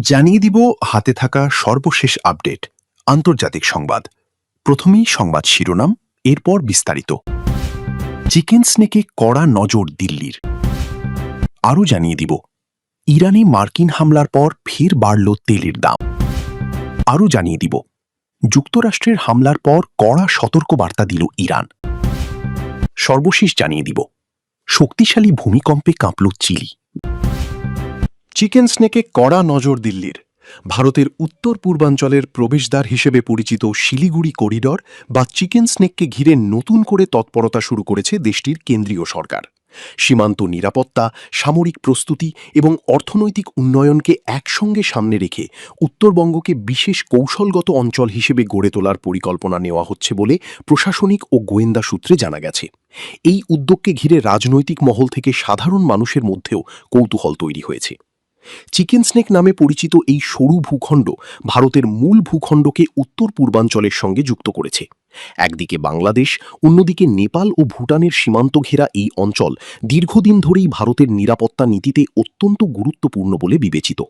জানিয়ে দিব হাতে থাকা সর্বশেষ আপডেট আন্তর্জাতিক সংবাদ। প্রথমেই সংবাদ শিরোনাম, এরপর বিস্তারিত। চিকেন স্নেকে কড়া নজর দিল্লির। আরও জানিয়ে দিব ইরানে মার্কিন হামলার পর ফের বাড়ল তেলের দাম। আরও জানিয়ে দিব যুক্তরাষ্ট্রের হামলার পর কড়া সতর্কবার্তা দিল ইরান। সর্বশেষ জানিয়ে দিব শক্তিশালী ভূমিকম্পে কাঁপল চিলি। চিকেন স্নেকে কড়া নজর দিল্লির। ভারতের উত্তর পূর্বাঞ্চলের প্রবেশদ্বার হিসেবে পরিচিত শিলিগুড়ি করিডর বা চিকেন স্নেককে ঘিরে নতুন করে তৎপরতা শুরু করেছে দেশটির কেন্দ্রীয় সরকার। সীমান্ত নিরাপত্তা, সামরিক প্রস্তুতি এবং অর্থনৈতিক উন্নয়নকে একসঙ্গে সামনে রেখে উত্তরবঙ্গকে বিশেষ কৌশলগত অঞ্চল হিসেবে গড়ে তোলার পরিকল্পনা নেওয়া হচ্ছে বলে প্রশাসনিক ও গোয়েন্দা সূত্রে জানা গেছে। এই উদ্যোগকে ঘিরে রাজনৈতিক মহল থেকে সাধারণ মানুষের মধ্যেও কৌতূহল তৈরি হয়েছে। চিকেন স্নেক নামে পরিচিত এই সরু ভূখণ্ড ভারতের মূল ভূখণ্ডকে উত্তর পূর্বাঞ্চলের সঙ্গে যুক্ত করেছে। একদিকে বাংলাদেশ, অন্যদিকে নেপাল ও ভুটানের সীমান্ত ঘেরা এই অঞ্চল দীর্ঘদিন ধরেই ভারতের নিরাপত্তা নীতিতে অত্যন্ত গুরুত্বপূর্ণ বলে বিবেচিত।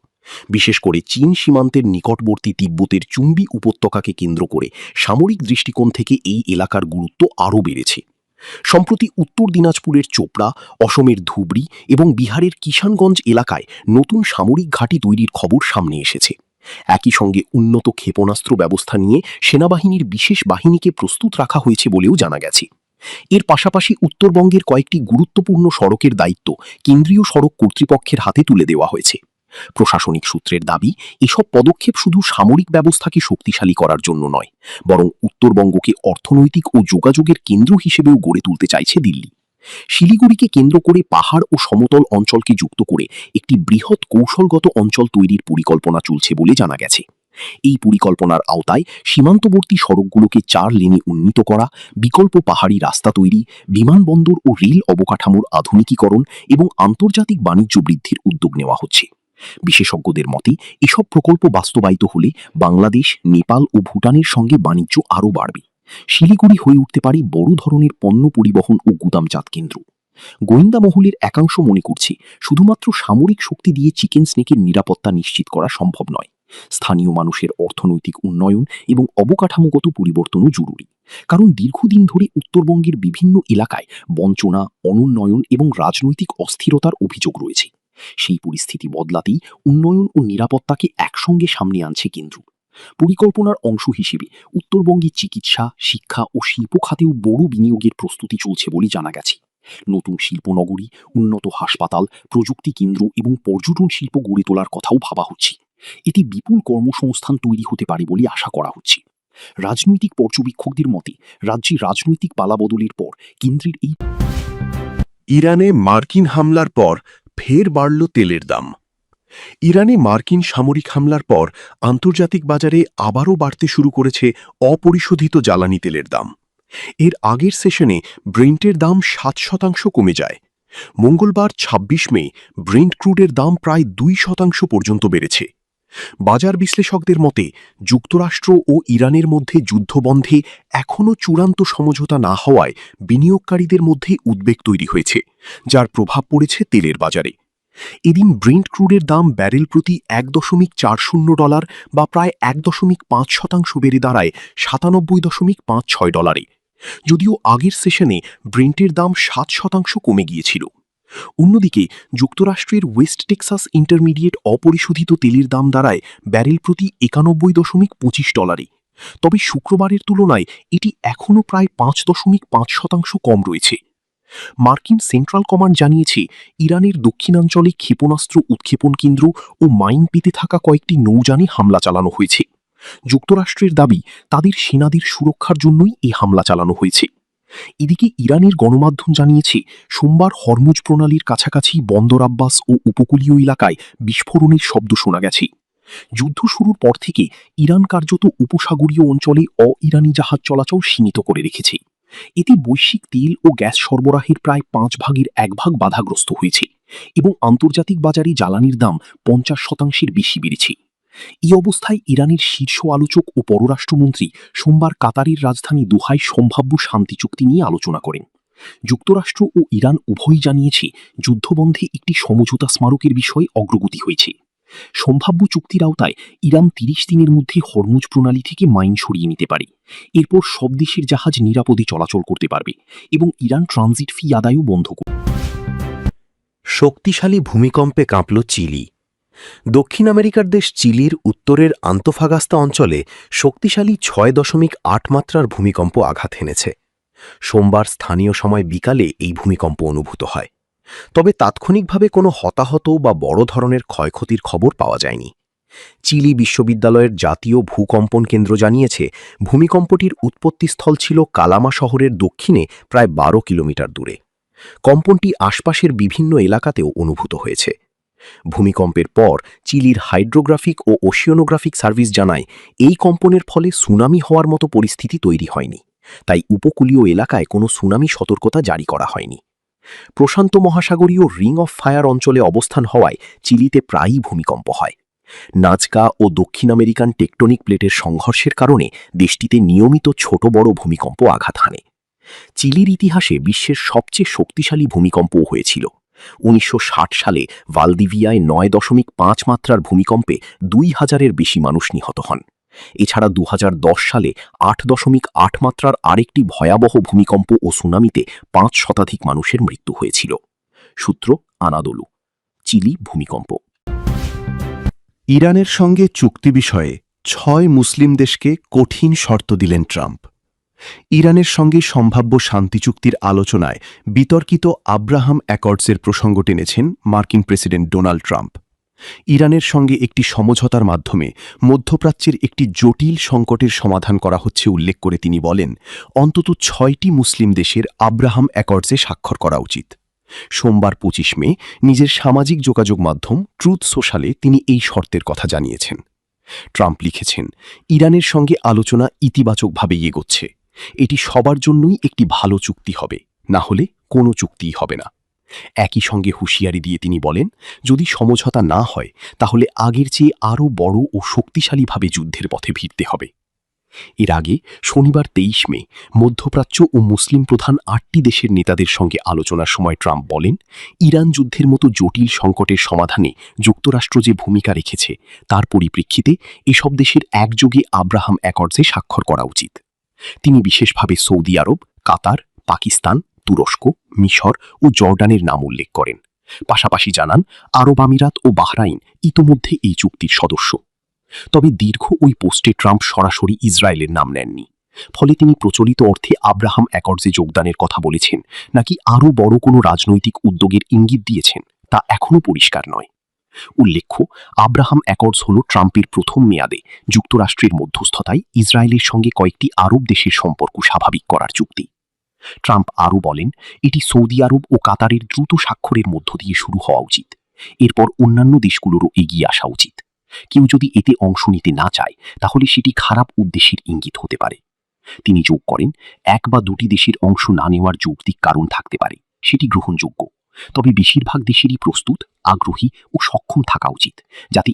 বিশেষ করে চীন সীমান্তের নিকটবর্তী তিব্বতের চুম্বি উপত্যকাকে কেন্দ্র করে সামরিক দৃষ্টিকোণ থেকে এই এলাকার গুরুত্ব আরও বেড়েছে। সম্প্রতি উত্তর দিনাজপুরের চোপড়া, অসমের ধুবড়ী এবং বিহারের কিষানগঞ্জ এলাকায় নতুন সামরিক ঘাঁটি তৈরির খবর সামনে এসেছে। একই সঙ্গে উন্নত ক্ষেপণাস্ত্র ব্যবস্থা নিয়ে সেনাবাহিনীর বিশেষ বাহিনীকে প্রস্তুত রাখা হয়েছে বলেও জানা গেছে। এর পাশাপাশি উত্তরবঙ্গের কয়েকটি গুরুত্বপূর্ণ সড়কের দায়িত্ব কেন্দ্রীয় সড়ক কর্তৃপক্ষের হাতে তুলে দেওয়া হয়েছে। প্রশাসনিক সূত্রের দাবি, এসব পদক্ষেপ শুধু সামরিক ব্যবস্থাকে শক্তিশালী করার জন্য নয়, বরং উত্তরবঙ্গকে অর্থনৈতিক ও যোগাযোগের কেন্দ্র হিসেবেও গড়ে তুলতে চাইছে দিল্লি। শিলিগুড়িকে কেন্দ্র করে পাহাড় ও সমতল অঞ্চলকে যুক্ত করে একটি বৃহৎ কৌশলগত অঞ্চল তৈরির পরিকল্পনা চলছে বলে জানা গেছে। এই পরিকল্পনার আওতায় সীমান্তবর্তী সড়কগুলোকে 4 লেনে উন্নীত করা, বিকল্প পাহাড়ি রাস্তা তৈরি, বিমানবন্দর ও রেল অবকাঠামোর আধুনিকীকরণ এবং আন্তর্জাতিক বাণিজ্য বৃদ্ধির উদ্যোগ নেওয়া হচ্ছে। বিশেষজ্ঞদের মতে, এসব প্রকল্প বাস্তবায়িত হলে বাংলাদেশ, নেপাল ও ভুটানের সঙ্গে বাণিজ্য আরও বাড়বে। শিলিগুড়ি হয়ে উঠতে পারে বড় ধরনের পণ্য পরিবহন ও গুদামজাত কেন্দ্র। গোয়েন্দা মহলের একাংশ মনে করছে, শুধুমাত্র সামরিক শক্তি দিয়ে চিকেন স্নেকের নিরাপত্তা নিশ্চিত করা সম্ভব নয়। স্থানীয় মানুষের অর্থনৈতিক উন্নয়ন এবং অবকাঠামোগত পরিবর্তনও জরুরি। কারণ দীর্ঘদিন ধরে উত্তরবঙ্গের বিভিন্ন এলাকায় বঞ্চনা, অনুন্নয়ন এবং রাজনৈতিক অস্থিরতার অভিযোগ রয়েছে। সেই পরিস্থিতি বদলাতেই উন্নয়ন ও নিরাপত্তাকে একসঙ্গে সামনে আনছে কেন্দ্র। পরিকল্পনার অংশ হিসেবে উত্তরবঙ্গে চিকিৎসা, শিক্ষা ও শিল্প খাতেও বড় বিনিয়োগের প্রস্তুতি চলছে বলে জানা গেছে। নতুন শিল্পনগরী, উন্নত হাসপাতাল, প্রযুক্তি কেন্দ্র এবং পর্যটন শিল্প গড়ে তোলার কথাও ভাবা হচ্ছে। এতে বিপুল কর্মসংস্থান তৈরি হতে পারে বলে আশা করা হচ্ছে। রাজনৈতিক পর্যবেক্ষকদের মতে, রাজ্যে রাজনৈতিক পালাবদলের পর কেন্দ্রের এই ইরানে মার্কিন হামলার পর ফের বাড়ল তেলের দাম। ইরানে মার্কিন সামরিক হামলার পর আন্তর্জাতিক বাজারে আবারও বাড়তে শুরু করেছে অপরিশোধিত জ্বালানি তেলের দাম। এর আগের সেশনে ব্রেন্টের দাম 7% কমে যায়। মঙ্গলবার 26 মে ব্রেন্ট ক্রুডের দাম প্রায় 2% পর্যন্ত বেড়েছে। বাজার বিশ্লেষকদের মতে, যুক্তরাষ্ট্র ও ইরানের মধ্যে যুদ্ধবন্ধে এখনও চূড়ান্ত সমঝোতা না হওয়ায় বিনিয়োগকারীদের মধ্যে উদ্বেগ তৈরি হয়েছে, যার প্রভাব পড়েছে তেলের বাজারে। এদিন ব্রেন্ট ক্রুডের দাম ব্যারেল প্রতি $1.40 বা প্রায় 1.5% বেড়ে দাঁড়ায় $97.56। যদিও আগের সেশনে ব্রেন্টের দাম 7% কমে গিয়েছিল। অন্যদিকে যুক্তরাষ্ট্রের ওয়েস্ট টেক্সাস ইন্টারমিডিয়েট অপরিশোধিত তেলের দাম দাঁড়ায় ব্যারেল প্রতি $91.25। তবে শুক্রবারের তুলনায় এটি এখনও প্রায় 5.5% কম রয়েছে। মার্কিন সেন্ট্রাল কমান্ড জানিয়েছে, ইরানের দক্ষিণাঞ্চলে ক্ষেপণাস্ত্র উৎক্ষেপণ কেন্দ্র ও মাইন পেতে থাকা কয়েকটি নৌযানে হামলা চালানো হয়েছে। যুক্তরাষ্ট্রের দাবি, তাদের সেনাদের সুরক্ষার জন্যই এই হামলা চালানো হয়েছে। এদিকে ইরানের গণমাধ্যম জানিয়েছে, সোমবার হরমুজ প্রণালীর কাছাকাছি বন্দর আব্বাস ও উপকূলীয় এলাকায় বিস্ফোরণের শব্দ শোনা গেছে। যুদ্ধ শুরুর পর থেকে ইরান কার্যত উপসাগরীয় অঞ্চলে অ-ইরানি জাহাজ চলাচল সীমিত করে রেখেছে। এতে বৈশ্বিক তেল ও গ্যাস সরবরাহের প্রায় 5 ভাগের 1 ভাগ বাধাগ্রস্ত হয়েছে এবং আন্তর্জাতিক বাজারে জ্বালানির দাম 50% বেশি বেড়েছে। এই অবস্থায় ইরানের শীর্ষ আলোচক ও পররাষ্ট্রমন্ত্রী সোমবার কাতারের রাজধানী দোহায় সম্ভাব্য শান্তি চুক্তি নিয়ে আলোচনা করেন। যুক্তরাষ্ট্র ও ইরান উভয়ই জানিয়েছে, যুদ্ধবন্ধে একটি সমঝোতা স্মারকের বিষয়ে অগ্রগতি হয়েছে। সম্ভাব্য চুক্তির আওতায় ইরান ৩০ দিনের মধ্যে হরমুজ প্রণালী থেকে মাইন সরিয়ে নিতে পারে। এরপর সব দেশের জাহাজ নিরাপদে চলাচল করতে পারবে এবং ইরান ট্রানজিট ফি আদায়ও বন্ধ করবে। শক্তিশালী ভূমিকম্পে কাঁপল চিলি। দক্ষিণ আমেরিকার দেশ চিলির উত্তরের আন্তোফাগাস্তা অঞ্চলে শক্তিশালী ৬.৮ মাত্রার ভূমিকম্প আঘাত হেনেছে। সোমবার স্থানীয় সময় বিকালে এই ভূমিকম্প অনুভূত হয়। তবে তাৎক্ষণিকভাবে কোনো হতাহত বা বড় ধরনের ক্ষয়ক্ষতির খবর পাওয়া যায়নি। চিলি বিশ্ববিদ্যালয়ের জাতীয় ভূকম্পন কেন্দ্র জানিয়েছে, ভূমিকম্পটির উৎপত্তিস্থল ছিল কালামা শহরের দক্ষিণে প্রায় ১২ কিলোমিটার দূরে। কম্পনটি আশপাশের বিভিন্ন এলাকাতেও অনুভূত হয়েছে। ভূমিকম্পের পর চিলির হাইড্রোগ্রাফিক ও ওশিয়ানোগ্রাফিক সার্ভিস জানায়, এই কম্পনের ফলে সুনামি হওয়ার মতো পরিস্থিতি তৈরি হয়নি, তাই উপকূলীয় এলাকায় কোনো সুনামি সতর্কতা জারি করা হয়নি। প্রশান্ত মহাসাগরীয় রিং অফ ফায়ার অঞ্চলে অবস্থান হওয়ায় চিলিতে প্রায়ই ভূমিকম্প হয়। নাজকা ও দক্ষিণ আমেরিকান টেকটনিক প্লেটের সংঘর্ষের কারণে দেশটিতে নিয়মিত ছোট বড় ভূমিকম্প আঘাত হানে। চিলির ইতিহাসে বিশ্বের সবচেয়ে শক্তিশালী ভূমিকম্পও হয়েছিল। ১৯৬০ সালে ভালদিভিয়ায় ৯.৫ মাত্রার ভূমিকম্পে ২,০০০-এর বেশি মানুষ নিহত হন। এছাড়া ২০১০ সালে ৮.৮ মাত্রার আরেকটি ভয়াবহ ভূমিকম্প ও সুনামিতে ৫ শতাধিক মানুষের মৃত্যু হয়েছিল। সূত্র আনাদোলু। চিলি ভূমিকম্প। ইরানের সঙ্গে চুক্তি বিষয়ে ৬ মুসলিম দেশকে কঠিন শর্ত দিলেন ট্রাম্প। ইরানের সঙ্গে সম্ভাব্য শান্তি চুক্তির আলোচনায় বিতর্কিত আব্রাহাম অ্যাকর্ডসের প্রসঙ্গ টেনেছেন মার্কিন প্রেসিডেন্ট ডোনাল্ড ট্রাম্প। ইরানের সঙ্গে একটি সমঝোতার মাধ্যমে মধ্যপ্রাচ্যের একটি জটিল সংকটের সমাধান করা হচ্ছে উল্লেখ করে তিনি বলেন, অন্তত ৬টি মুসলিম দেশের আব্রাহাম অ্যাকর্ডসে স্বাক্ষর করা উচিত। সোমবার ২৫ মে নিজের সামাজিক যোগাযোগ মাধ্যম ট্রুথ সোশ্যালে তিনি এই শর্তের কথা জানিয়েছেন। ট্রাম্প লিখেছেন, ইরানের সঙ্গে আলোচনা ইতিবাচকভাবে এগোচ্ছে। এটি সবার জন্যই একটি ভালো চুক্তি হবে, না হলে কোনো চুক্তিই হবে না। একই সঙ্গে হুঁশিয়ারি দিয়ে তিনি বলেন, যদি সমঝোতা না হয় তাহলে আগের চেয়ে আরও বড় ও শক্তিশালীভাবে যুদ্ধের পথে ভিড়তে হবে। এর আগে শনিবার ২৩ মে মধ্যপ্রাচ্য ও মুসলিম প্রধান ৮টি দেশের নেতাদের সঙ্গে আলোচনার সময় ট্রাম্প বলেন, ইরান যুদ্ধের মতো জটিল সংকটের সমাধানে যুক্তরাষ্ট্র যে ভূমিকা রেখেছে তার পরিপ্রেক্ষিতে এসব দেশের একযোগে আব্রাহাম অ্যাকর্ডসে স্বাক্ষর করা উচিত। তিনি বিশেষভাবে সৌদি আরব, কাতার, পাকিস্তান, তুরস্ক, মিশর ও জর্ডানের নাম উল্লেখ করেন। পাশাপাশি জানান, আরব আমিরাত ও বাহরাইন ইতোমধ্যে এই চুক্তির সদস্য। তবে দীর্ঘ ওই পোস্টে ট্রাম্প সরাসরি ইসরায়েলের নাম নেননি। ফলে তিনি প্রচলিত অর্থে আব্রাহাম অ্যাকর্ডসে যোগদানের কথা বলেছেন নাকি আরও বড় কোনো রাজনৈতিক উদ্যোগের ইঙ্গিত দিয়েছেন তা এখনও পরিষ্কার নয়। উল্লেখ্য, আব্রাহাম অ্যাকর্ডস হল ট্রাম্পের প্রথম মেয়াদে যুক্তরাষ্ট্রের মধ্যস্থতায় ইসরায়েলের সঙ্গে কয়েকটি আরব দেশের সম্পর্ক স্বাভাবিক করার চুক্তি। ট্রাম্প আরও বলেন, এটি সৌদি আরব ও কাতারের দ্রুত স্বাক্ষরের মধ্য দিয়ে শুরু হওয়া উচিত। এরপর অন্যান্য দেশগুলোরও এগিয়ে আসা উচিত। কেউ যদি এতে অংশ নিতে না চায় তাহলে সেটি খারাপ উদ্দেশ্যের ইঙ্গিত হতে পারে। তিনি যোগ করেন, এক বা দুটি দেশের অংশ না নেওয়ার যৌক্তিক কারণ থাকতে পারে, সেটি গ্রহণযোগ্য। তবে বেশিরভাগ দেশেরই প্রস্তুত, আগ্রহী ও সক্ষম থাকা উচিত, যাতে